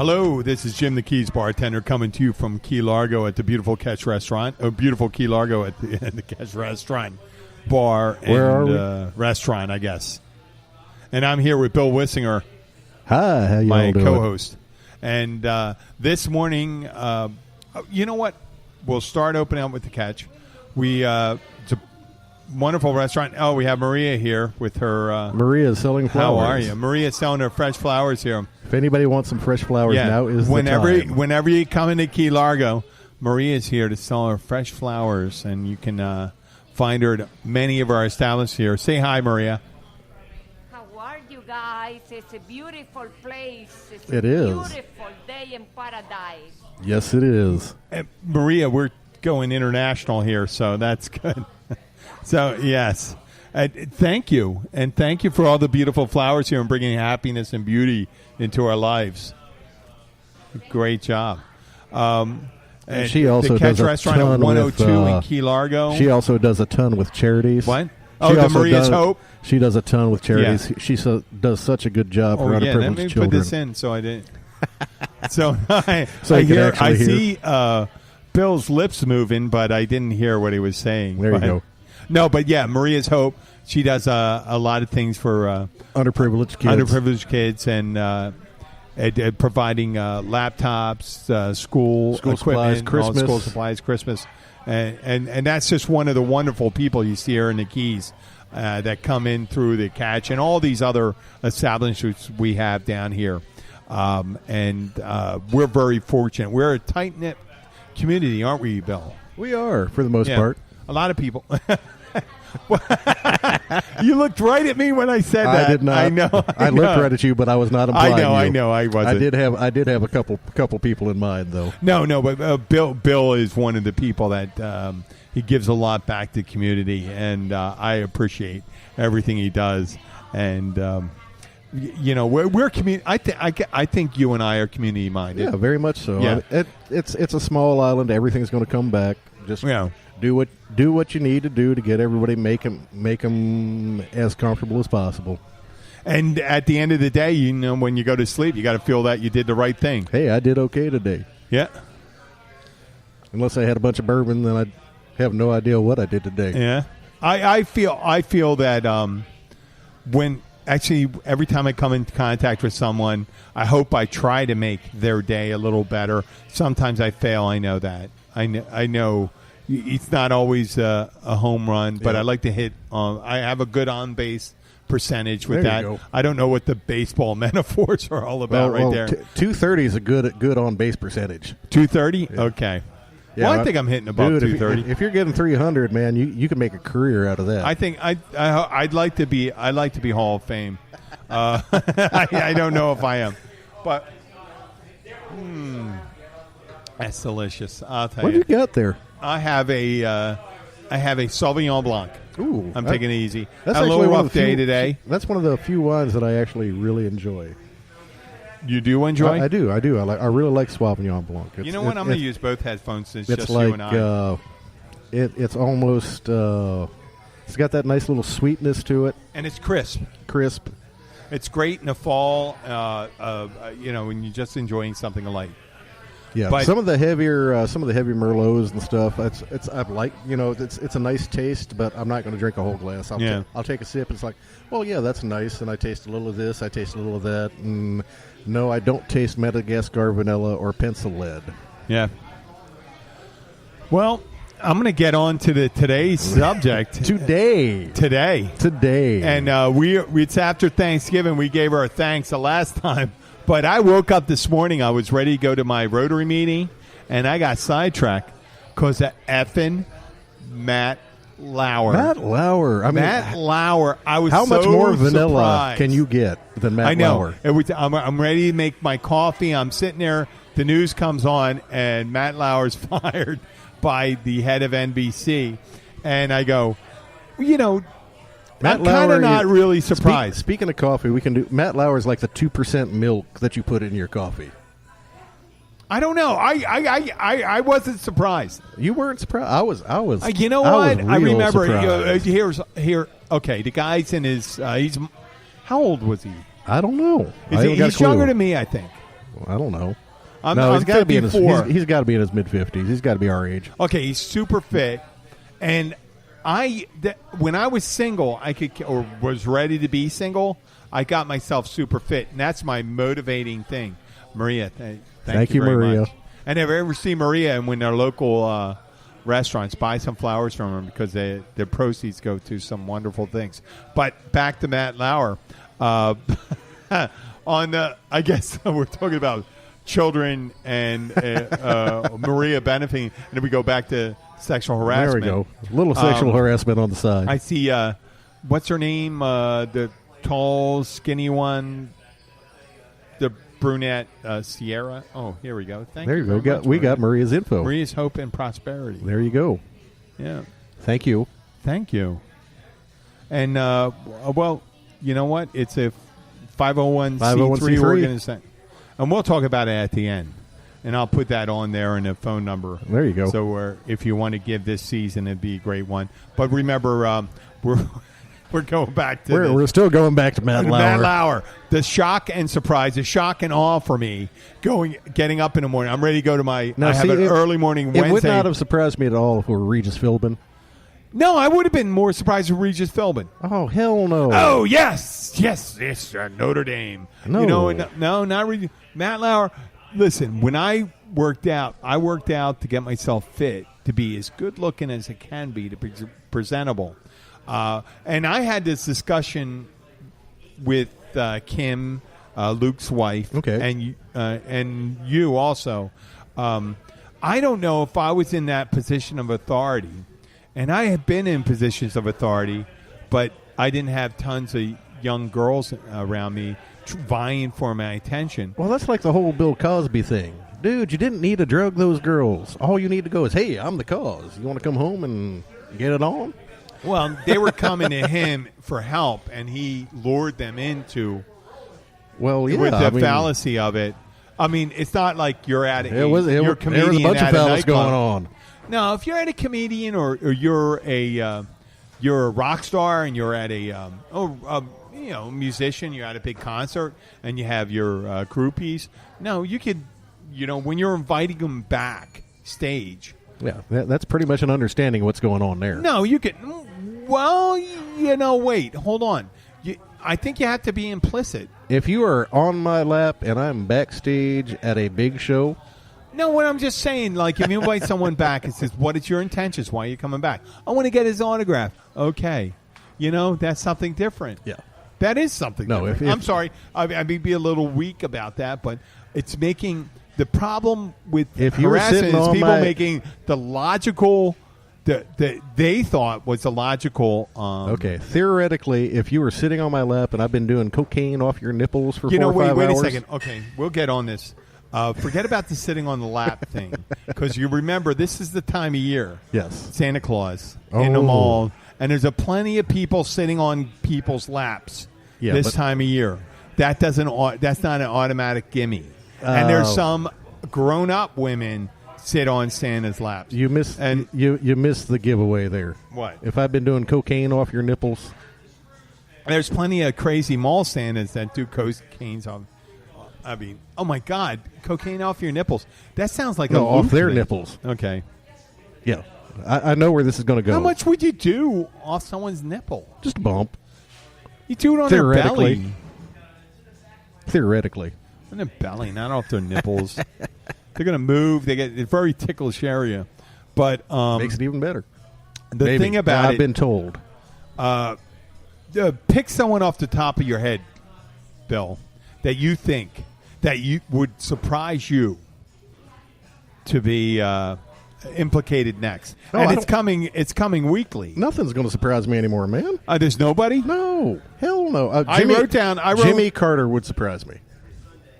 Hello, this is Jim the Keys bartender coming to you from Key Largo at the beautiful Catch Restaurant. Beautiful Key Largo at the Catch Restaurant bar and restaurant, I guess. And I'm here with Bill Wissinger. Hi, how you my all doing? co-host. And this morning, you know what? We'll start opening up with the Catch. It's a wonderful restaurant. Oh, we have Maria here with her. Maria's selling flowers. How are you? Maria's selling her fresh flowers here. If anybody wants some fresh flowers, now is the time. Whenever you come into Key Largo, Maria's here to sell her fresh flowers, and you can find her at many of our establishments here. Say hi, Maria. How are you guys? It's a beautiful place. It's It a is. beautiful day in paradise. Yes, it is. Maria, we're going international here, so that's good. So, yes. Thank you. And thank you for all the beautiful flowers here and bringing happiness and beauty into our lives. Great job. And she also the Catch does a Restaurant ton at 102 with, in Key Largo. She also does a ton with charities. What? Oh, the Maria's Hope? She does a ton with charities. Yeah. She does such a good job for underprivileged let me children. put this in so I didn't. So I I see Bill's lips moving, but I didn't hear what he was saying. There you go. No, but yeah, Maria's Hope. She does a lot of things for underprivileged kids and providing laptops, school supplies, equipment, Christmas. all school supplies, Christmas, and that's just one of the wonderful people you see here in the Keys that come in through the Catch and all these other establishments we have down here, and we're very fortunate. We're a tight knit community, aren't we, Bill? We are, for the most part. A lot of people. You looked right at me when I said that. I did not. I know. I looked right at you, but I was not implying I know. I wasn't. I did have a couple people in mind, though. No, but Bill is one of the people that he gives a lot back to the community, and I appreciate everything he does. And we're community. I think you and I are community minded. Yeah, very much so. Yeah. It's a small island. Everything's going to come back. Just do what you need to do to get everybody make them as comfortable as possible. And at the end of the day, when you go to sleep, you got to feel that you did the right thing. Hey, I did okay today. Yeah. Unless I had a bunch of bourbon, then I'd have no idea what I did today. Yeah. I feel that when actually every time I come in contact with someone, I hope I try to make their day a little better. Sometimes I fail. I know that. I know it's not always a home run, but I like to hit. I have a good on base percentage with there that. You go. I don't know what the baseball metaphors are all about there. 230 is a good on base percentage. 230, okay. Yeah, I think I'm hitting above 230. If you're getting 300, man, you can make a career out of that. I think I'd like to be Hall of Fame. I don't know if I am, but that's delicious. I'll tell you. What do you got there? I have a Sauvignon Blanc. Ooh, I'm taking it easy. That's a little rough day today. That's one of the few wines that I actually really enjoy. You do enjoy? I do. I really like Sauvignon Blanc. You know what? I'm going to use both headphones since it's just like, you and I. It's almost. It's got that nice little sweetness to it, and it's crisp. It's great in the fall. When you're just enjoying something light. Yeah, but some of the heavier Merlots and stuff. It's a nice taste, but I'm not going to drink a whole glass. I'll take a sip. It's like, well, yeah, that's nice, and I taste a little of this. I taste a little of that. And no, I don't taste Madagascar vanilla or pencil lead. Yeah. Well, I'm going to get on to today's subject. Today. And it's after Thanksgiving. We gave our thanks the last time. But I woke up this morning. I was ready to go to my Rotary meeting, and I got sidetracked because of effing Matt Lauer. Matt Lauer. Matt Lauer. I was how so much more vanilla surprised. Can you get than Matt Lauer? I know. I'm ready to make my coffee. I'm sitting there. The news comes on, and Matt Lauer's fired by the head of NBC. And I go, I'm kind of not really surprised. Speaking of coffee, we can do. Matt Lauer is like the 2% milk that you put in your coffee. I don't know. I wasn't surprised. You weren't surprised. I was. You know what? I remember. Okay, the guy's in his. He's. How old was he? I don't know. He's younger than me, I think. I don't know. I'm he's got to be in his. 54. He's got to be in his mid-50s. He's got to be our age. Okay, he's super fit, and when I was single, or was ready to be single, I got myself super fit, and that's my motivating thing. Maria, thank you very Maria. much. And if you ever see Maria, and when they're local restaurants, buy some flowers from them because the proceeds go to some wonderful things. But back to Matt Lauer. I guess we're talking about children and Maria benefiting, and then we go back to sexual harassment. There we go. A little sexual harassment on the side. I see. What's her name? The tall, skinny one. The brunette, Sierra. Oh, here we go. Thank you. There you go. We got Maria's info. Maria's hope and prosperity. There you go. Yeah. Thank you. Thank you. And well, you know what? It's a 501c3 organization, and we'll talk about it at the end. And I'll put that on there and a phone number. There you go. So if you want to give this season, it'd be a great one. But remember, we're going back to we're still going back to Matt Lauer. Matt Lauer. The shock and surprise, the shock and awe for me, getting up in the morning. I'm ready to go to my. Now, I have an early morning Wednesday. It would not have surprised me at all if it were Regis Philbin. No, I would have been more surprised if Regis Philbin. Oh, hell no. Oh, yes, Notre Dame. No. You know, no, not Regis. Matt Lauer. Listen, when I worked out to get myself fit, to be as good looking as it can be, to be presentable. And I had this discussion with Kim, Luke's wife, okay, and you also. I don't know if I was in that position of authority, and I have been in positions of authority, but I didn't have tons of young girls around me vying for my attention. Well, that's like the whole Bill Cosby thing. Dude, you didn't need to drug those girls. All you need to go is, hey, I'm the cause. You want to come home and get it on? Well, they were coming to him for help, and he lured them into with the fallacy of it. I mean, it's not like you're at a you're a comedian. There was a bunch of fallacy going on. No, if you're at a comedian or you're a rock star and you're at a musician, you're at a big concert and you have your groupies. No, you could, when you're inviting them backstage. Yeah, that's pretty much an understanding of what's going on there. No, you could. Well, wait, hold on. I think you have to be implicit. If you are on my lap and I'm backstage at a big show. No, what I'm just saying, like, if you invite someone back and says, what is your intentions? Why are you coming back? I want to get his autograph. Okay. That's something different. Yeah. That is something different. I'm sorry. I may be a little weak about that, but it's making the problem with harassment is people making the logical that they thought was the logical. Okay, theoretically, if you were sitting on my lap and I've been doing cocaine off your nipples for 4 or 5 hours. Wait a second. Okay, we'll get on this. Forget about the sitting on the lap thing, because you remember this is the time of year. Yes, Santa Claus in the mall, and there's plenty of people sitting on people's laps this time of year. That's not an automatic gimme. And there's some grown-up women sit on Santa's laps. You missed the giveaway there. What? If I've been doing cocaine off your nipples? There's plenty of crazy mall Santas that do cocaine off. I mean, oh my God, cocaine off your nipples. That sounds like off their nipples. Okay. Yeah. I know where this is going to go. How much would you do off someone's nipple? Just a bump. You do it on their belly. Theoretically. On their belly, not off their nipples. They're going to move. They get a very ticklish area. But makes it even better. The thing about I've been told. Pick someone off the top of your head, Bill, that you think that you would surprise you to be implicated next. And it's coming weekly. Nothing's going to surprise me anymore, man. There's nobody? No. Hell no. I wrote Jimmy Carter would surprise me.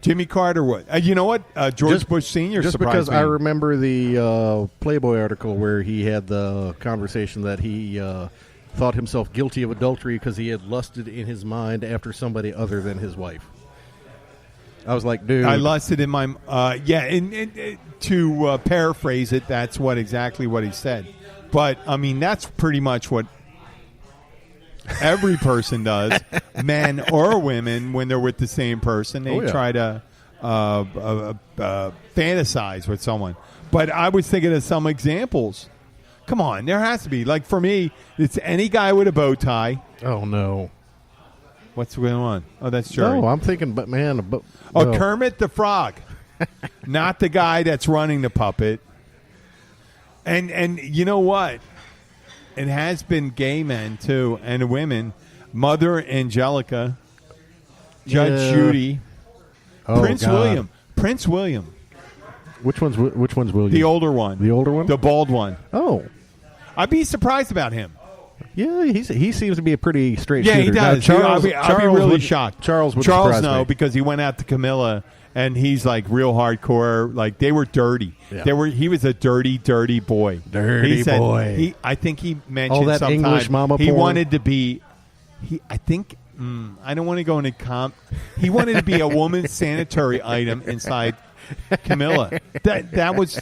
Jimmy Carter would. You know what? George Bush Sr. Just surprised because me. I remember the Playboy article where he had the conversation that he thought himself guilty of adultery because he had lusted in his mind after somebody other than his wife. I was like, dude. I lusted in my... to paraphrase it, that's exactly what he said. But, I mean, that's pretty much what every person does, men or women, when they're with the same person. They try to fantasize with someone. But I was thinking of some examples. Come on, there has to be. Like for me, it's any guy with a bow tie. Oh no. What's going on? Oh, that's Jerry. No, I'm thinking, but man, Kermit the Frog, not the guy that's running the puppet. And you know what? It has been gay men too, and women. Mother Angelica, Judge Judy, Prince God. William. Which one's William? The older one. The older one? The bald one. Oh. I'd be surprised about him. Yeah, he seems to be a pretty straight Yeah, shooter. he does. Now, I'd be really shocked. Charles would surprise no, me. because he went out to Camilla, and he's like real hardcore. Like they were dirty. Yeah. He was a dirty boy. Boy. I think he mentioned all that sometime English mama he porn. wanted to be. I think. I don't want to go into He wanted to be a woman's sanitary item inside Camilla. That was,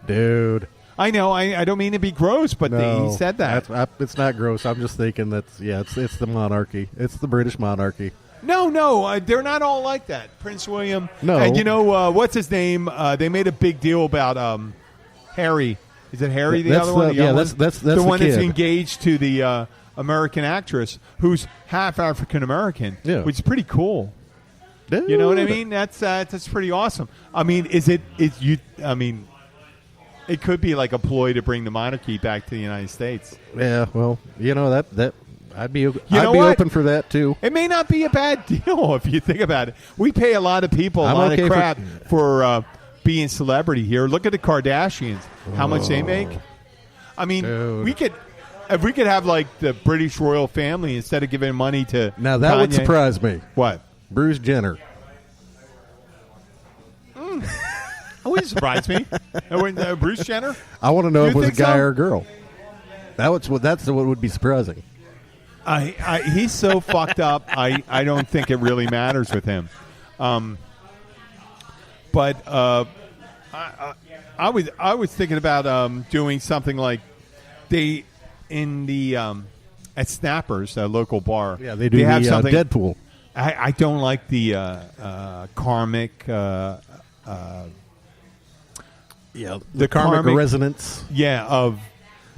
dude. I know. I don't mean to be gross, but No, he said that. It's not gross. I'm just thinking it's the monarchy. It's the British monarchy. No, they're not all like that. Prince William. No. And you know what's his name? They made a big deal about Harry. Is it Harry? The That's other one? the- yeah, that's the one that's kid. engaged to the American actress who's half African American, which is pretty cool. Dude. You know what I mean? That's pretty awesome. I mean, I mean, it could be like a ploy to bring the monarchy back to the United States. Yeah, well, you know that I'd be know I'd be what? open for that too. It may not be a bad deal if you think about it. We pay a lot of people a lot okay of crap for being celebrity here. Look at the Kardashians, how much they make. I mean, Dude. if we could have like the British royal family instead of giving money to Now that would Kanye. surprise me. What? Bruce Jenner. It wouldn't surprise me. Bruce Jenner? I want to know You if it was a think guy so? or a girl. That's what would be surprising. He's so fucked up. I don't think it really matters with him. But I was thinking about doing something like at Snappers, a local bar. Yeah, they do have the something. Deadpool. I don't like the karmic. The karmic resonance. Yeah, of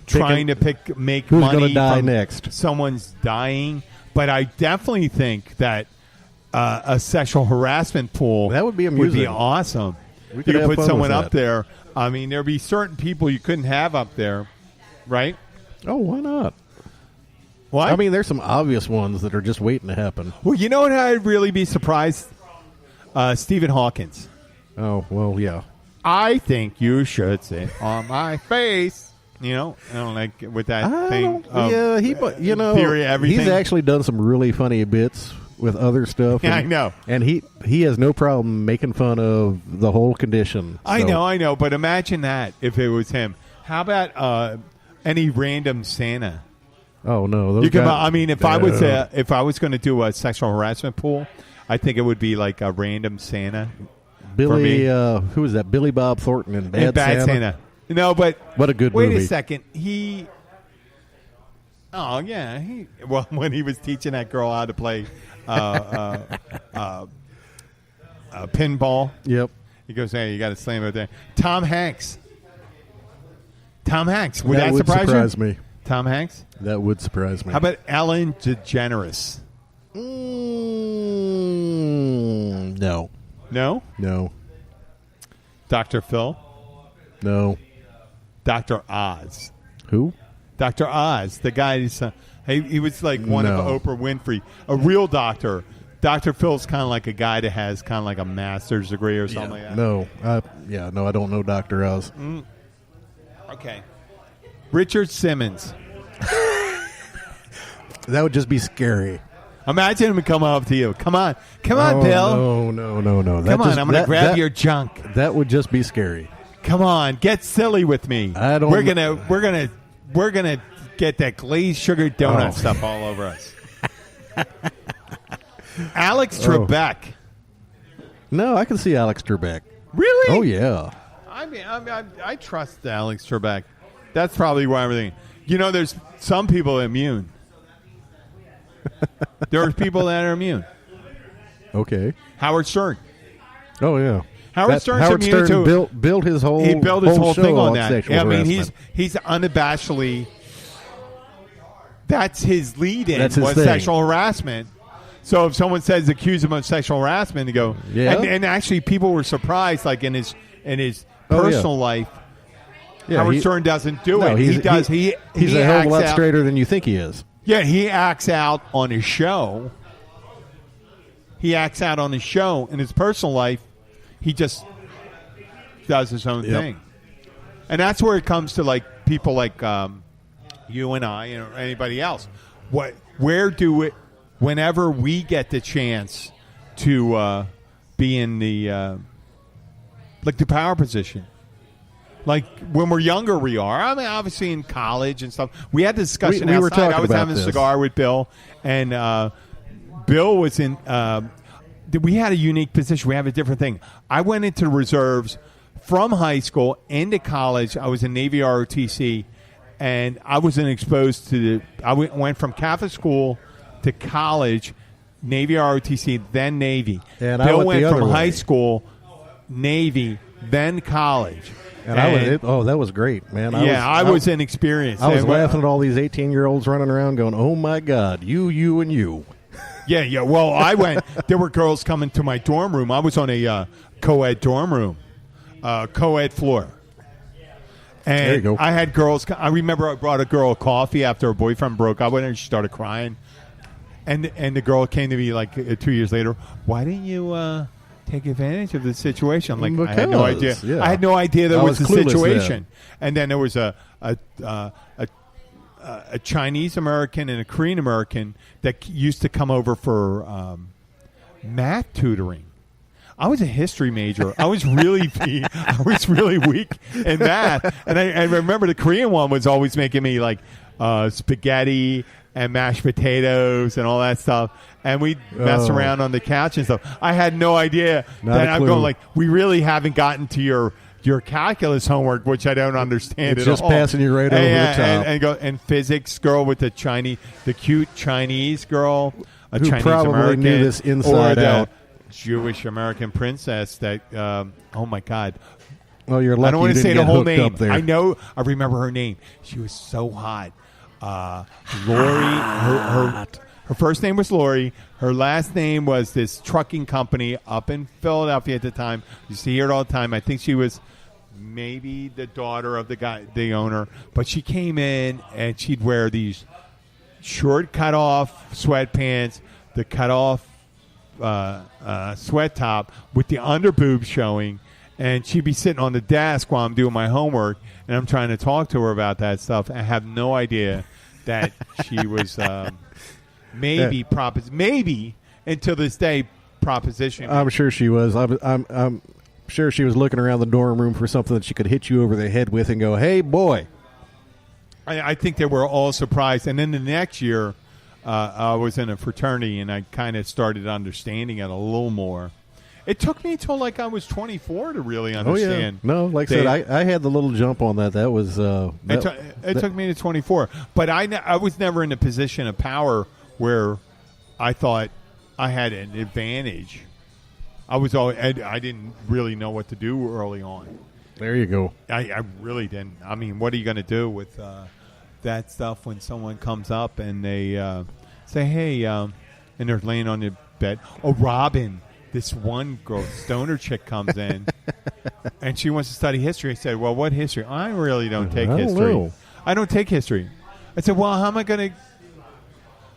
trying to make who's money gonna die from next. someone's dying. But I definitely think that a sexual harassment pool That would be Would be amusing. awesome. We You could could have put fun someone with up that. there. I mean, there'd be certain people you couldn't have up there, right? Oh, why not? What? I mean, there's some obvious ones that are just waiting to happen. Well, you know what? I'd really be surprised. Stephen Hawkins. Oh, well, yeah. I think you should sit on my face. You know, I don't like with that thing. Yeah, theory, everything. he's actually done some really funny bits with other stuff. Yeah, and, I know. And he has no problem making fun of the whole condition. I So- know. But imagine that if it was him. How about any random Santa? Oh no, those You can. guys- I mean, if I was going to do a sexual harassment pool, I think it would be like a random Santa. Billy, who was that? Billy Bob Thornton in Bad, Santa. No, but What a good wait movie. a second. Oh yeah. Well, when he was teaching that girl how to play pinball, Yep. he goes, "Hey, you got to slam it there." Tom Hanks. Would that would surprise you? me. Tom Hanks. That would surprise me. How about Ellen DeGeneres? No. No. No. Dr. Phil. No. Dr. Oz. Who? Dr. Oz, the guy. He was like one No. of Oprah Winfrey, a real doctor. Dr. Phil's kind of like a guy that has kind of like a master's degree or something like that. No. No, I don't know Dr. Oz. Okay. Richard Simmons. That would just be scary. Imagine him coming up to you. Come on, Bill. No. Come on, I'm going to grab your junk. That would just be scary. Come on, get silly with me. I don't- We're gonna get that glazed sugar donut Oh. stuff all over us. Alex Trebek. No, I can see Alex Trebek. Really? Oh yeah. I trust Alex Trebek. That's probably why everything. You know, there's some people immune. There are people that are immune. Okay. Howard Stern. Oh yeah. Howard Stern built his whole whole show thing on that. sexual I mean, harassment. he's unabashedly. That's his lead-in. That's his was thing. Sexual harassment. So if someone says accuse him of sexual harassment, they go, yeah. And actually, people were surprised, like in his personal life. Yeah, Howard Stern doesn't do it. He's He's a hell of a lot straighter than you think he is. Yeah, he acts out on his show. He acts out on his show. In his personal life, he just does his own thing. And that's where it comes to like people like you and I or anybody else. Whenever we get the chance to be in the the power position. Like when we're younger, we are. I mean, obviously in college and stuff. We had this discussion we outside. were talking I was about having this. a cigar with Bill, and Bill was in. We had a unique position. We have a different thing. I went into the reserves from high school into college. I was in Navy ROTC, and I wasn't exposed to the. I went from Catholic school to college, Navy ROTC, then Navy. And Bill I went the from other high way. school, Navy, then college. And that was great, man. I was inexperienced. I was laughing at all these 18-year-olds running around going, oh, my God, you, and you. Yeah. Well, I went. There were girls coming to my dorm room. I was on a co-ed dorm room, co-ed floor. And there you go. I had girls. I remember I brought a girl coffee after her boyfriend broke up with her, and she started crying. And the girl came to me like 2 years later. Why didn't you take advantage of the situation? I'm like, I had no idea. Yeah. I had no idea there was a clueless situation. then. And then there was a Chinese American and a Korean American that used to come over for math tutoring. I was a history major. I was really weak in math, and I remember the Korean one was always making me like spaghetti and mashed potatoes and all that stuff, and we'd mess around on the couch and stuff. I had no idea that I'm going like, we really haven't gotten to your calculus homework, which I don't understand It's at just all. passing you right over the top. And physics girl with the cute Chinese girl, a Who Chinese probably American, knew this inside or the out. Jewish American princess that. Oh my God. Well, you're lucky I don't want you to say didn't the get whole hooked name. up there. I know. I remember her name. She was so hot. Lori. Her first name was Lori. Her last name was this trucking company up in Philadelphia at the time. You see her all the time. I think she was maybe the daughter of the owner. But she came in and she'd wear these short cut off sweatpants, the cut off sweat top with the underboob showing. And she'd be sitting on the desk while I'm doing my homework, and I'm trying to talk to her about that stuff. I have no idea that she was maybe until this day proposition. I'm sure she was. I'm sure she was looking around the dorm room for something that she could hit you over the head with and go, "Hey, boy." I think they were all surprised. And then the next year, I was in a fraternity, and I kind of started understanding it a little more. It took me until like I was 24 to really understand. Oh, yeah. No, like I said, I had the little jump on that. That was it took me to 24, but I was never in a position of power where I thought I had an advantage. I didn't really know what to do early on. There you go. I really didn't. I mean, what are you going to do with that stuff when someone comes up and they say, "Hey," and they're laying on the bed. Oh, Robin. This one girl, stoner chick, comes in, and she wants to study history. I said, "Well, what history?" I really don't take history. Know. I don't take history. I said, "Well, how am I going to?"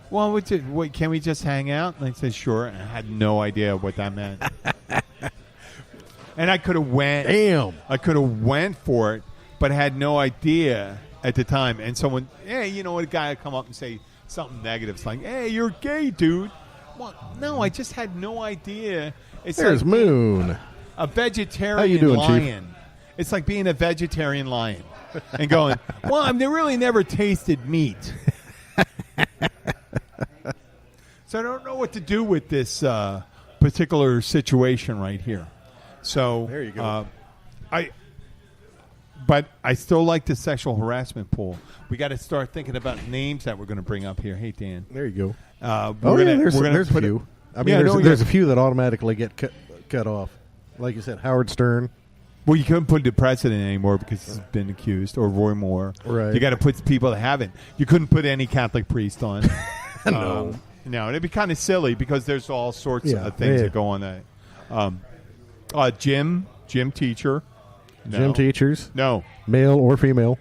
Well, can we just hang out? And I said, "Sure." And I had no idea what that meant. And I could have went. Damn. I could have went for it, but I had no idea at the time. And someone, hey, a guy would come up and say something negative. It's like, "Hey, you're gay, dude." Well, no, I just had no idea. It's There's like Moon. A vegetarian How you doing, lion. Chief? It's like being a vegetarian lion and going, "Well, I've really never tasted meat." So I don't know what to do with this particular situation right here. So there you go. But I still like the sexual harassment pool. We got to start thinking about names that we're going to bring up here. Hey, Dan. There you go. There's a few. I mean, there's a few that automatically get cut off. like you said, Howard Stern. Well, you couldn't put the president anymore because he's been accused, or Roy Moore. Right. You got to put people that haven't. You couldn't put any Catholic priest on. No. No, it'd be kind of silly because there's all sorts of things that go on that. Gym teacher. No. Gym teachers. No. Male or female.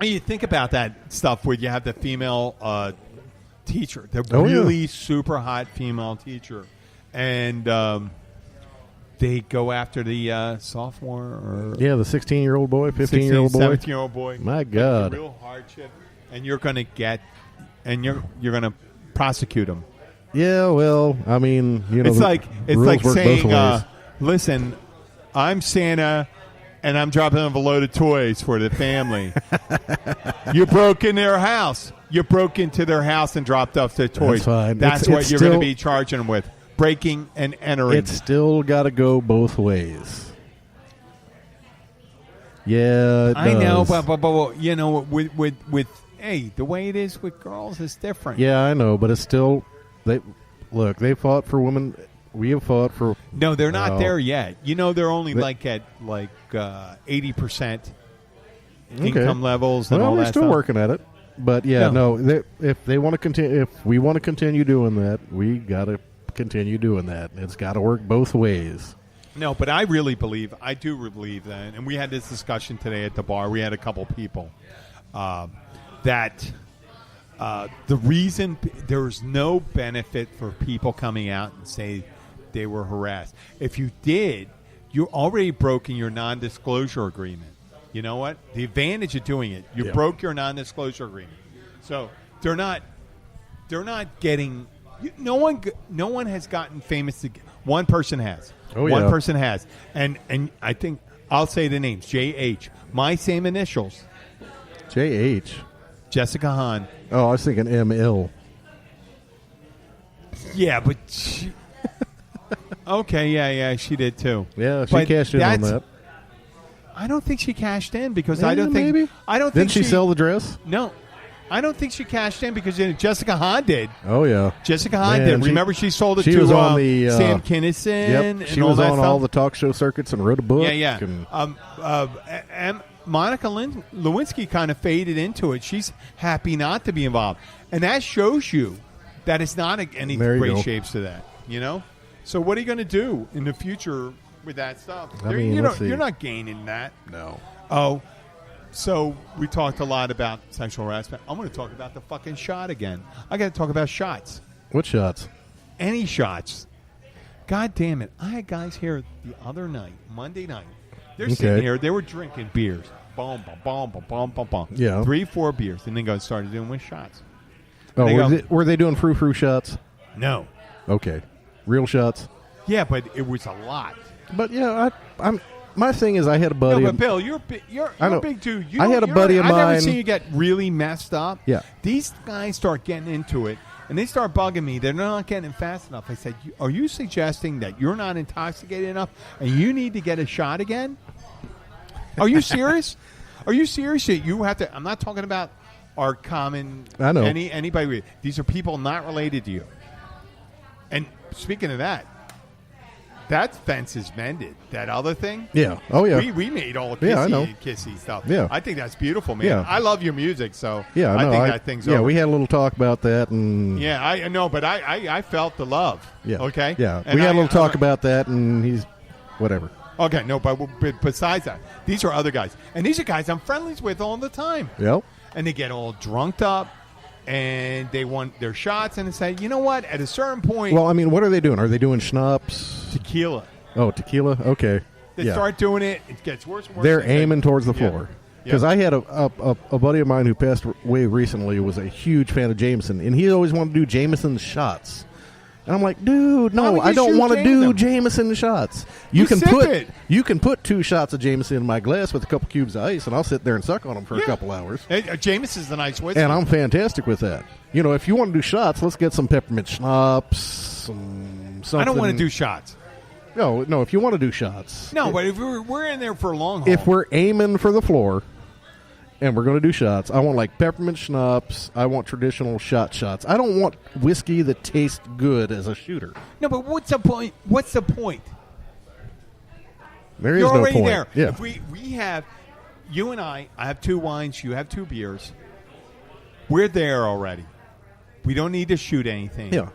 You think about that stuff where you have the female teacher, the really super hot female teacher, and they go after the sophomore or the 16-year-old boy, 15-year-old boy, 17-year-old boy. My God, real hardship, and you're going to you're going to prosecute them. Yeah, well, I mean, it's like saying, listen, I'm Santa. And I'm dropping off a load of toys for the family. You broke in their house. You broke into their house and dropped off their toys. That's fine. That's what you're going to be charging them with. Breaking and entering. It's still got to go both ways. Yeah, it I know, does. but you know, with the way it is with girls is different. Yeah, I know, but it's still they fought for women. We have fought for. No, they're not there yet. You know, they're only at 80% income levels and all that. We're still working at it, but if they want to continue, if we want to continue doing that, we got to continue doing that. It's got to work both ways. No, but I do believe that, and we had this discussion today at the bar. We had a couple people that the reason there's no benefit for people coming out and say they were harassed. If you did, you're already broken your non-disclosure agreement. You know what? The advantage of doing it, you broke your non-disclosure agreement. So they're not getting. No one has gotten famous. One person has. One person has, and I think I'll say the names. J.H. My same initials. J.H. Jessica Hahn. Oh, I was thinking M.L. Yeah, but. Okay, yeah, she did too. Yeah, she cashed in on that. I don't think she cashed in because Didn't she sell the dress? No, I don't think she cashed in because Jessica Hahn did. Oh yeah, Jessica Hahn did. Remember, she sold it to was on the, Sam Kinison. Yep, she was on all the talk show circuits and wrote a book. Yeah. And Monica Lewinsky kind of faded into it. She's happy not to be involved, and that shows you that it's not any great shapes to that. You know. So what are you going to do in the future with that stuff? You're not gaining that. No. Oh, so we talked a lot about sexual harassment. I'm going to talk about the fucking shot again. I got to talk about shots. What shots? Any shots. God damn it. I had guys here the other night, Monday night. They're sitting here. They were drinking beers. Boom, boom, boom, boom, boom, boom. Yeah. 3-4 beers. And then started doing with shots. Oh, were they doing frou-frou shots? No. Okay. Real shots? Yeah, but it was a lot. But I'm. My thing is, I had a buddy. No, but Bill, you're a big dude. I had a buddy of mine. I've never seen you get really messed up. Yeah. These guys start getting into it, and they start bugging me. They're not getting fast enough. I said, "Are you suggesting that you're not intoxicated enough, and you need to get a shot again? Are you serious? Are you serious? That you have to? I'm not talking about our common. I know anybody. These are people not related to you. And speaking of that fence is mended. That other thing? Yeah. Oh, yeah. We made all kissy stuff. Yeah. I think that's beautiful, man. Yeah. I love your music, so yeah, I think that thing's over. Yeah, we had a little talk about that. And yeah, I know, but I felt the love. Yeah. Okay? Yeah. And we had a little talk about that, and he's whatever. Okay, no, but besides that, these are other guys. And these are guys I'm friendlies with all the time. Yep. And they get all drunked up. And they want their shots, and they say, you know what? At a certain point... Well, I mean, what are they doing? Are they doing schnapps? Tequila. Oh, tequila? Okay. They start doing it. It gets worse and worse. They're aiming towards the floor. Because I had a buddy of mine who passed away recently who was a huge fan of Jameson, and he always wanted to do Jameson's shots. And I'm like, dude, no, I don't want to do Jameson shots. You can put 2 shots of Jameson in my glass with a couple cubes of ice, and I'll sit there and suck on them for a couple hours. Jameson's a nice whiskey. And I'm fantastic with that. You know, if you want to do shots, let's get some peppermint schnapps, something. I don't want to do shots. No, if you want to do shots. No, but if we're in there for a long haul. If we're aiming for the floor, and we're going to do shots. I want like peppermint schnapps. I want traditional shots. I don't want whiskey that tastes good as a shooter. No, but what's the point? What's the point? There is You're no already point. there. Yeah. If we have, you and I have 2 wines, you have 2 beers. We're there already. We don't need to shoot anything. Yeah.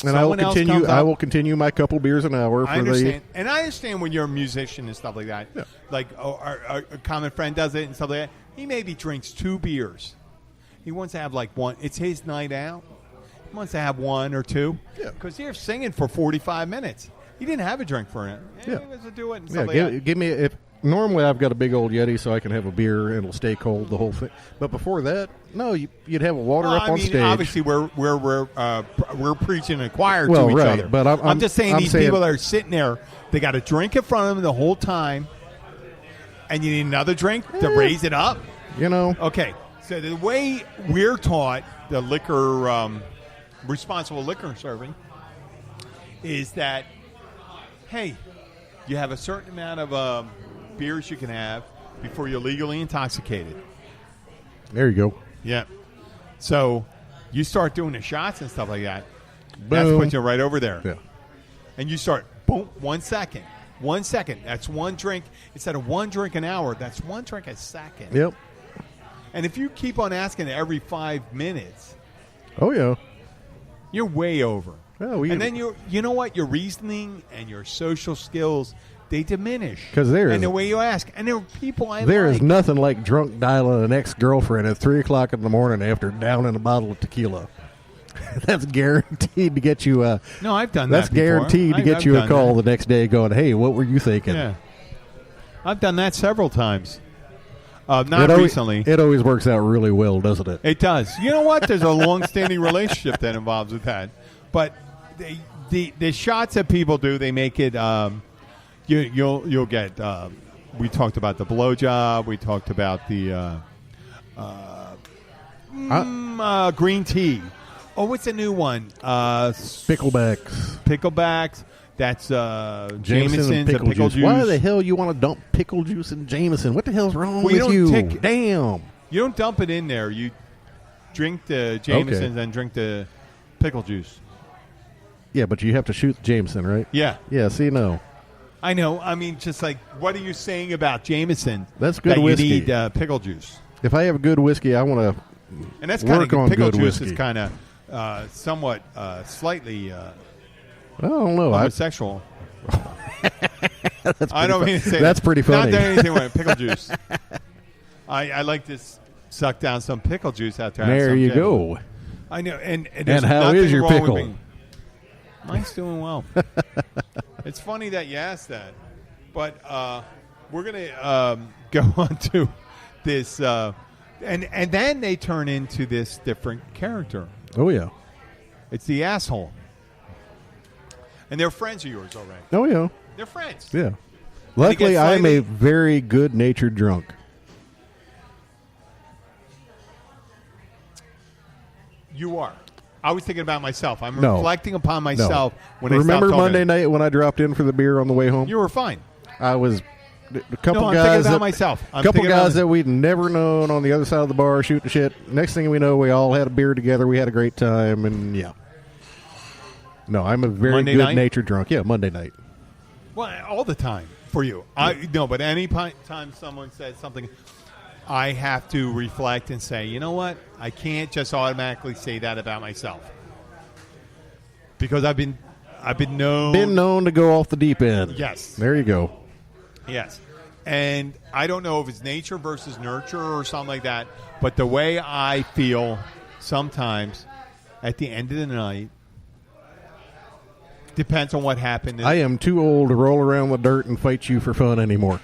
And I will continue. I will continue my couple beers an hour. I understand, and I understand when you're a musician and stuff like that. Yeah. Like our common friend does it and stuff like that. He maybe drinks 2 beers. He wants to have like one. It's his night out. He wants to have 1 or 2. Yeah. Because they're singing for 45 minutes. He didn't have a drink for it. Yeah. He wants to do it. And Yeah. stuff like that. Give me if. Normally, I've got a big old Yeti, so I can have a beer and it'll stay cold the whole thing. But before that, no, you'd have a water up on stage. Obviously, we're preaching a choir well, to each right, other. But I'm just saying these people that are sitting there, they got a drink in front of them the whole time, and you need another drink to raise it up. You know. Okay, so the way we're taught the liquor, responsible liquor serving, is that, hey, you have a certain amount of beers you can have before you're legally intoxicated. There you go. Yeah. So you start doing the shots and stuff like that. Boom. That's putting you right over there. Yeah. And you start, boom, 1 second. 1 second. That's 1 drink. Instead of 1 drink an hour, that's 1 drink a second. Yep. And if you keep on asking every 5 minutes, Oh yeah. you're way over. Oh, and then you know what? Your reasoning and your social skills, they diminish. 'Cause there and is- the way you ask. And there are people There like. is nothing like drunk dialing an ex-girlfriend at 3:00 in the morning after downing a bottle of tequila. That's guaranteed to get you a. No, I've done That's that before. guaranteed to get I've you a done call that. the next day going, "Hey, what were you thinking?" Yeah. I've done that several times. Not always, recently. It always works out really well, doesn't it? It does. You know what? There's a long-standing relationship that involves with that. But the shots that people do, they make it. You'll get. We talked about the blowjob. We talked about the green tea. Oh, what's the new one? Picklebacks. Picklebacks. That's Jameson's and pickle juice. Why the hell you want to dump pickle juice in Jameson? What the hell's wrong Well, you with don't you? take- Damn. You don't dump it in there. You drink the Jameson's and drink the pickle juice. Yeah, but you have to shoot Jameson, right? Yeah. Yeah, see, no. I know. I mean, just like, what are you saying about Jameson? That's good that whiskey. You need pickle juice. If I have a good whiskey, I want to And that's kind work of on pickle good juice whiskey. is kind of somewhat slightly I don't know. homosexual. I don't mean to say That's that. pretty funny. Not that anything with pickle juice. I like to suck down some pickle juice out there. There you go. I know. And there's how nothing is your wrong with pickle? being- Mine's doing well. It's funny that you asked that. But we're going to go on to this. And then they turn into this different character. Oh, yeah. It's the asshole. And they're friends of yours already. Oh, yeah. They're friends. Yeah. Luckily, gets I'm a slightly- very good-natured drunk. You are. I was thinking about myself. I'm No. reflecting upon myself when Remember I stopped Monday talking. night when I dropped in for the beer on the way home? You were fine. I was a couple No, I'm guys thinking about that myself. I'm couple thinking about guys that we'd never known on the other side of the bar shooting shit. Next thing we know, we all had a beer together. We had a great time, and yeah. No, I'm a very Monday night? good-natured drunk. Yeah, Monday night. Well, all the time for you. But any time someone says something, I have to reflect and say, you know what? I can't just automatically say that about myself because I've been known to go off the deep end. Yes. There you go. Yes. And I don't know if it's nature versus nurture or something like that, but the way I feel sometimes at the end of the night depends on what happened. I am too old to roll around the dirt and fight you for fun anymore.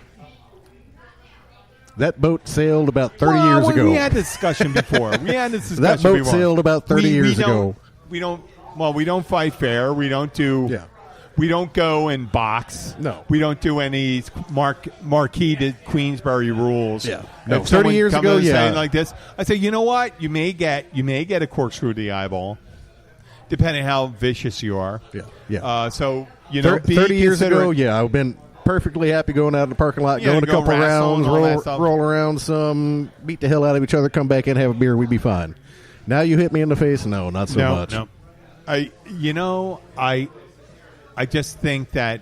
That boat sailed about 30 years ago. We had this discussion before. That boat sailed about 30 years ago. We don't fight fair. We don't do. Yeah. We don't go and box. No. We don't do any Marquis de Queensberry rules. Yeah. If No, 30 someone years comes ago, and yeah. saying like this, I say, you know what? You may get a corkscrew to the eyeball, depending how vicious you are. Yeah. So, be 30 years ago, considerate. yeah, I've been perfectly happy going out in the parking lot, Yeah, going a go couple wrestle and rounds, all that stuff. roll around some, beat the hell out of each other, come back in, have a beer, we'd be fine. Now you hit me in the face? No, not so much. No. I just think that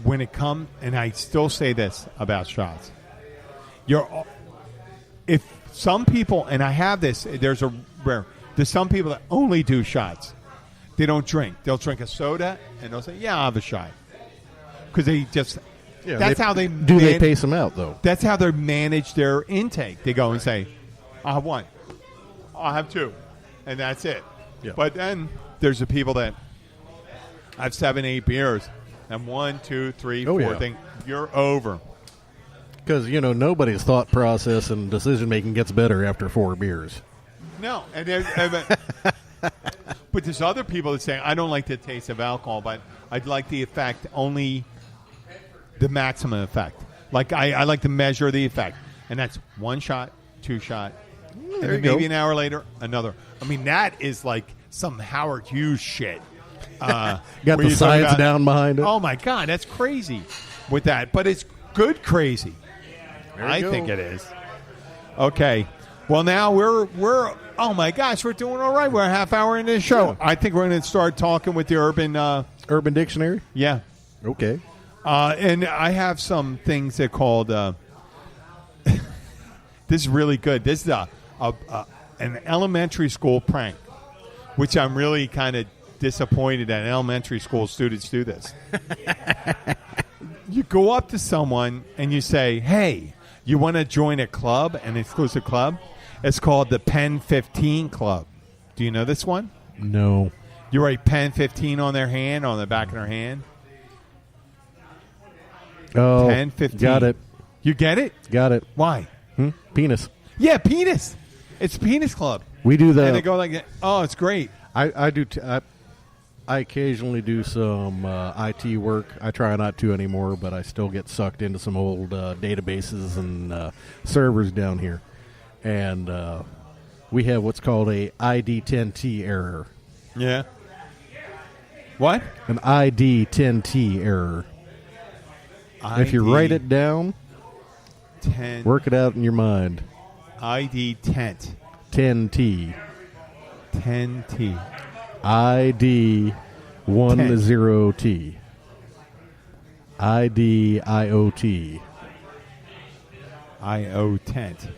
when it comes, and I still say this about shots, if some people, and I have this, there's some people that only do shots. They don't drink. They'll drink a soda, and they'll say, yeah, I'll have a shot. Because they just, how they do. They pace them out, though. That's how they manage their intake. They go and say, I'll have one. I'll have two. And that's it. Yeah. But then there's the people that have 7, 8 beers, and 1, 2, 3, 4 thing, you're over. Because, nobody's thought process and decision-making gets better after 4 beers. No. But there's other people that say, I don't like the taste of alcohol, but I'd like the effect, only the maximum effect. Like, I like to measure the effect. And that's 1 shot, 2 shot, and then maybe an hour later, another. I mean, that is like some Howard Hughes shit. Got the science down behind it. Oh, my God, that's crazy with that. But it's good crazy. I think it is. Okay. Well, now we're oh, my gosh, we're doing all right. We're a half hour into the show. Yeah. I think we're going to start talking with the Urban Dictionary? Yeah. Okay. And I have some things that called this is really good. This is an elementary school prank, which I'm really kind of disappointed that elementary school students do this. You go up to someone and you say, hey, you want to join a club, an exclusive club? It's called the Pen 15 Club. Do you know this one? No. You write Pen 15 on their hand, on the back of their hand. Oh, Pen 15. Got it. You get it? Got it. Why? Penis. Yeah, penis. It's Penis Club. We do that. And they go like that. Oh, it's great. I do. I occasionally do some IT work. I try not to anymore, but I still get sucked into some old databases and servers down here. And we have what's called a ID10T error. Yeah. What? An ID10T error. If you write it down, 10, work it out in your mind. ID 10. 10T. 10T. ID 10T. ID IOT. IO10.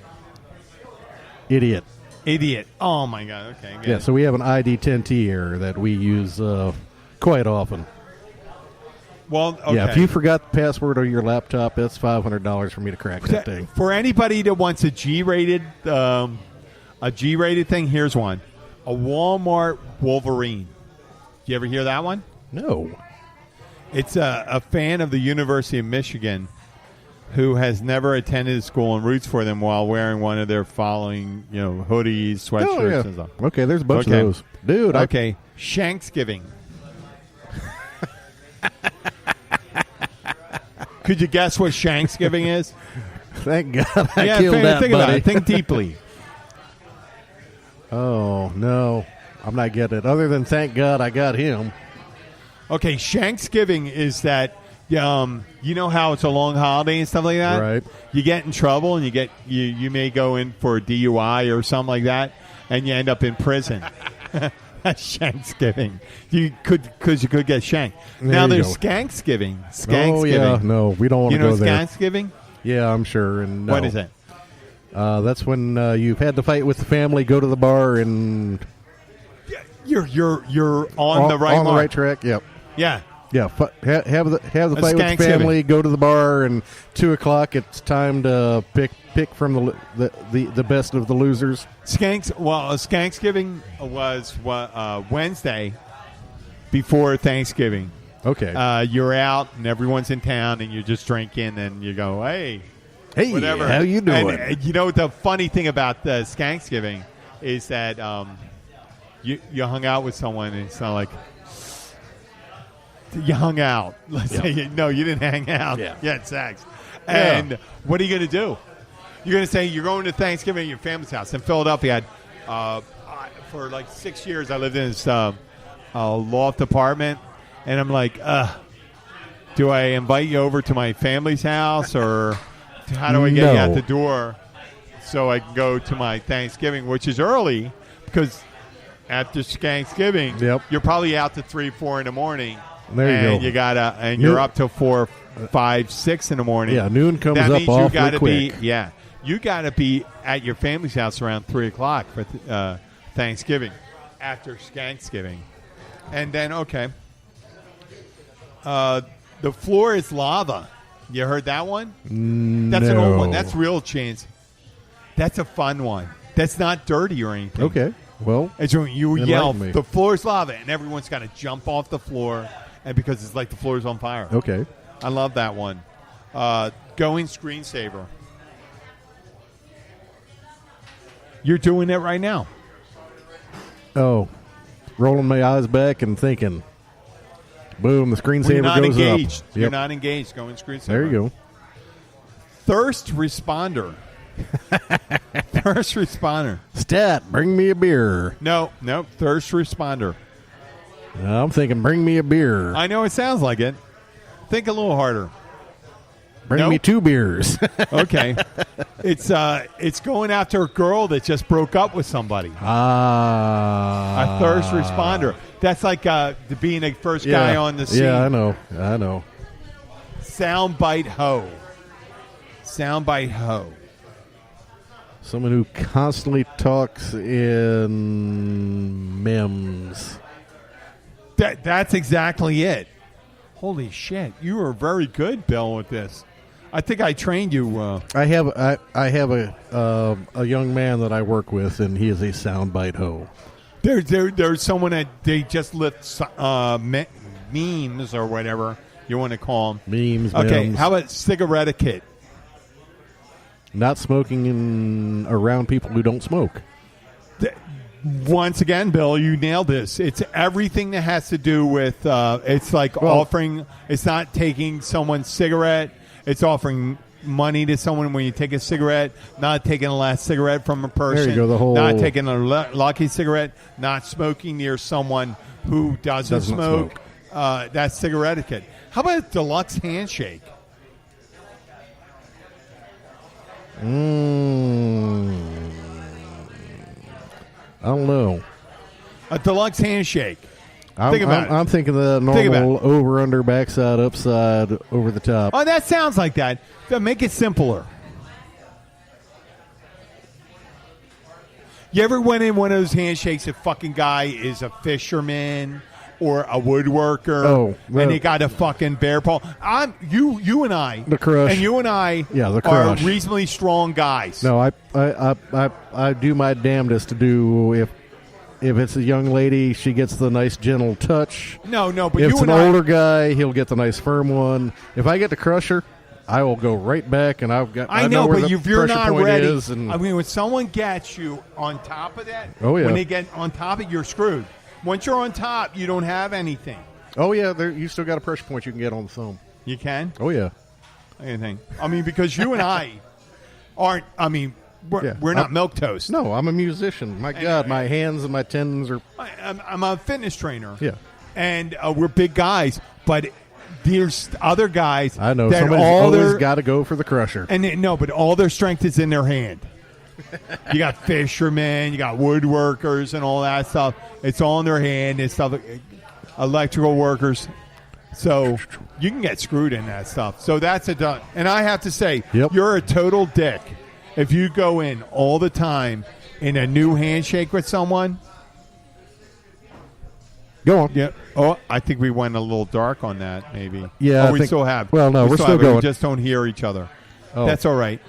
Idiot. Oh, my God. Okay. Good. Yeah, so we have an ID10T error that we use quite often. Well, okay. Yeah, if you forgot the password of your laptop, that's $500 for me to crack that thing. For anybody that wants a G-rated thing, here's one. A Walmart Wolverine. Do you ever hear that one? No. It's a fan of the University of Michigan who has never attended school and roots for them while wearing one of their following, hoodies, sweatshirts, and stuff. Okay, there's a bunch of those. Dude, okay. Shanksgiving. Could you guess what Shanksgiving is? Thank God I killed that, think buddy. about it. Think deeply. Oh, no. I'm not getting it. Other than thank God I got him. Okay, Shanksgiving is that, you know how it's a long holiday and stuff like that? Right. You get in trouble and you may go in for a DUI or something like that, and you end up in prison. That's Shanksgiving. Because you could get shanked. Now there's Skanksgiving. Oh, yeah. No, we don't want to go there. You know Skanksgiving? Yeah, I'm sure. And no. What is it? That's when you've had to fight with the family, go to the bar, and you're on the right on the right track. Yep. Yeah. Yeah. Have the fight with the family, go to the bar, and 2:00 it's time to pick from the best of the losers. Skanksgiving was Wednesday before Thanksgiving. Okay. You're out and everyone's in town and you're just drinking and you go, hey, whatever. How you doing? And, the funny thing about the Skanksgiving is that you hung out with someone and it's not like you hung out. Let's say no, you didn't hang out. Yeah. You had sex. And what are you going to do? You're going to say you're going to Thanksgiving at your family's house. In Philadelphia, for like 6 years, I lived in this loft apartment. And I'm like, Do I invite you over to my family's house, or how do I get you out the door so I can go to my Thanksgiving, which is early because after Thanksgiving, you're probably out to 3, 4 in the morning. There you go. You're up till 4, 5, 6 in the morning. Yeah, noon comes that up means awfully quick. You got to be at your family's house around 3 o'clock for Thanksgiving, after Thanksgiving. And then, the floor is lava. You heard that one? That's an old one. That's real chance. That's a fun one. That's not dirty or anything. Okay. Well, it's when you yell, the floor is lava, and everyone's got to jump off the floor, and because it's like the floor is on fire. Okay. I love that one. Going screensaver. You're doing it right now. Oh, rolling my eyes back and thinking, boom, the screensaver goes engaged. up. You're not engaged. Going screensaver. There you go. First responder. First responder. Stat, bring me a beer. No, thirst responder. I'm thinking, bring me a beer. I know it sounds like it. Think a little harder. Bring me 2 beers. Okay. It's going after a girl that just broke up with somebody. A thirst responder. That's like being a first guy on the scene. Yeah, I know. Soundbite hoe. Soundbite hoe. Someone who constantly talks in memes. That's exactly it. Holy shit. You were very good, Bill, with this. I think I trained you. I have a young man that I work with, and he is a soundbite hoe. There's someone that they just lift memes or whatever you want to call them. Memes. Okay, memes. how about cigarette etiquette? Not smoking around people who don't smoke. Once again, Bill, you nailed this. It's everything that has to do with. It's like offering. It's not taking someone's cigarette. It's offering money to someone when you take a cigarette. Not taking the last cigarette from a person. There you go. Not taking a lucky cigarette. Not smoking near someone who doesn't smoke. That's cigarette etiquette. How about a deluxe handshake? I don't know. A deluxe handshake. I'm thinking the normal over, under, backside, upside, over the top. Oh, that sounds like that. Make it simpler. You ever went in one of those handshakes? A fucking guy is a fisherman or a woodworker, and he got a fucking bear paw. You and I, the crush, and you and I, the are reasonably strong guys. No, I do my damnedest to do if it's a young lady, she gets the nice gentle touch. No, but if you it's and an older guy, he'll get the nice firm one. If I get to crush her, I will go right back, and I know where but the if you're pressure not point ready, is. And I mean, when someone gets you on top of that, when they get on top of it, you're screwed. Once you're on top, you don't have anything. Oh yeah, you still got a pressure point you can get on the thumb. You can. Oh yeah. Anything. I mean, because you and I aren't. I mean, we're not milquetoast. No, I'm a musician. My God, my hands and my tendons are. I'm a fitness trainer. Yeah. And we're big guys, but there's other guys. I know. That Somebody's always got to go for the crusher. And but all their strength is in their hand. You got fishermen, you got woodworkers, and all that stuff. It's all in their hand and stuff. Electrical workers. So you can get screwed in that stuff. So that's a done. And I have to say, you're a total dick if you go in all the time in a new handshake with someone. Go on. Yeah. Oh, I think we went a little dark on that, maybe. Yeah. We still have. Well, no, we're still going. We just don't hear each other. Oh. That's all right.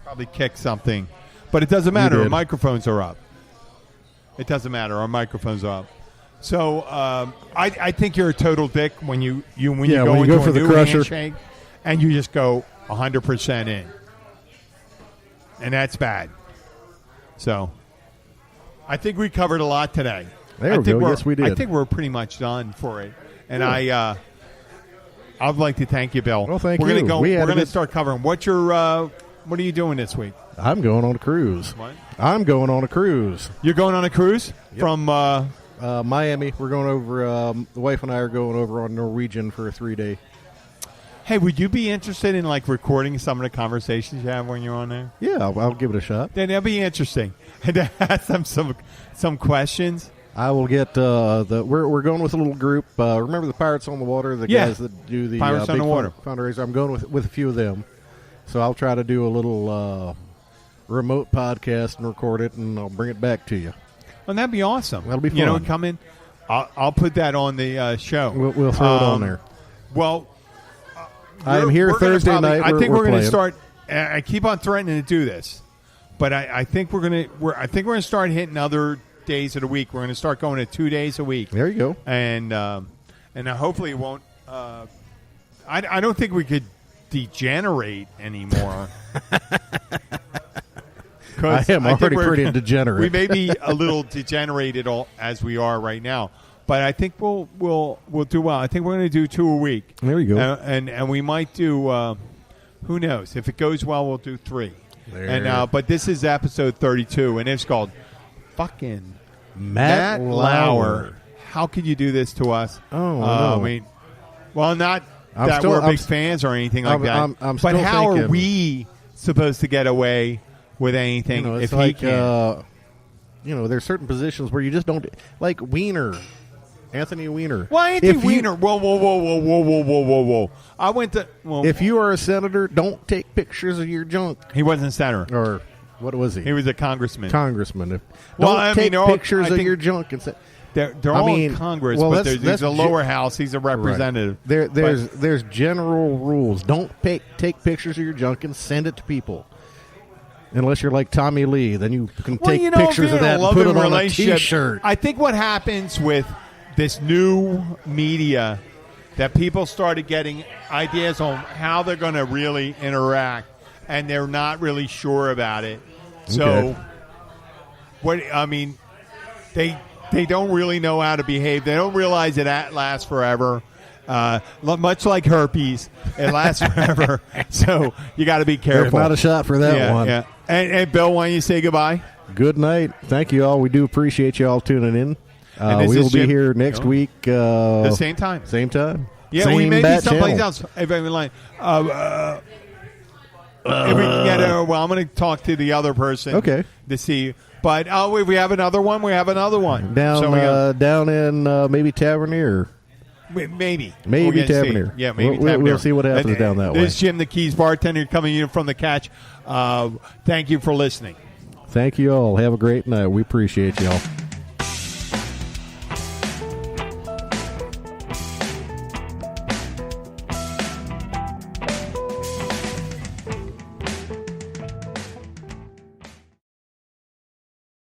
Probably kick something. But it doesn't matter. Our microphones are up. It doesn't matter. Our microphones are up. So I think you're a total dick when you go into a new handshake and you just go 100% in. And that's bad. So I think we covered a lot today. There we go. Yes, we did. I think we're pretty much done for it. And I'd like to thank you, Bill. Well, thank you. We're going to start covering. What are you doing this week? I'm going on a cruise. What? I'm going on a cruise. You're going on a cruise from Miami. We're going over. The wife and I are going over on Norwegian for a 3-day. Hey, would you be interested in like recording some of the conversations you have when you're on there? Yeah, I'll give it a shot. Then that'll be interesting. And ask them some questions. I will get we're going with a little group. Remember the Pirates on the Water, the guys that do the Pirates on big the Water fundraiser. I'm going with a few of them, so I'll try to do a little remote podcast and record it, and I'll bring it back to you. And that'd be awesome. That'll be fun. You know, come in. I'll put that on the show. We'll throw it on there. Well, I am here Thursday night. I think we're going to playing. start. I keep on threatening to do this, but I think we're going to. I think we're going to start hitting other days of the week. We're going to start going to 2 days a week. There you go. And hopefully it won't. I don't think we could degenerate anymore. I am already pretty degenerate. We may be a little degenerated as we are right now, but I think we'll do well. I think we're going to do 2 a week. There you go. And we might do. Who knows? If it goes well, we'll do 3. There. And but this is episode 32, and it's called fucking Matt Lauer. How could you do this to us? Oh, no. I mean, well, not I'm that still- we're I'm big s- fans or anything like that. I'm but still how are thinking- we supposed to get away with anything You know, if it's he like can? there's certain positions where you just don't like Wiener, Anthony Weiner. Well, Anthony Weiner. Whoa! I went to. Well, If you are a senator, don't take pictures of your junk. he wasn't senator, Or what was he? he was a congressman. Congressman. Well, Don't I mean, take they're all- pictures I of think- your junk and say. They're I all mean, in Congress, well, but that's there's a ge- lower house. He's a representative. Right. There's general rules. Don't take pictures of your junk and send it to people. Unless you're like Tommy Lee, then you can take if pictures you're of in a that and loving put it on a relationship, T-shirt. I think what happens with this new media that people started getting ideas on how they're going to really interact, and they're not really sure about it. So, they don't really know how to behave. They don't realize it lasts forever. Much like herpes, it lasts forever. So you got to be careful. There's not a shot for that one. Yeah. And Bill, why don't you say goodbye? Good night. Thank you all. We do appreciate you all tuning in. And this We will is be Jim. here next week. The same time. Same time. Yeah, Same we may be bat someplace channel. else. If I'm like, if we can get I'm going to talk to the other person. Okay. To see. But if we have another one, we have another one. Down, So we got- down in maybe Tavernier. maybe. Maybe We're gonna see. Tavernier. Yeah, maybe We'll Tavernier. see what happens down that way. This is Jim, the Keys bartender, coming in from the Catch. Thank you for listening. Thank you all. Have a great night. We appreciate you all.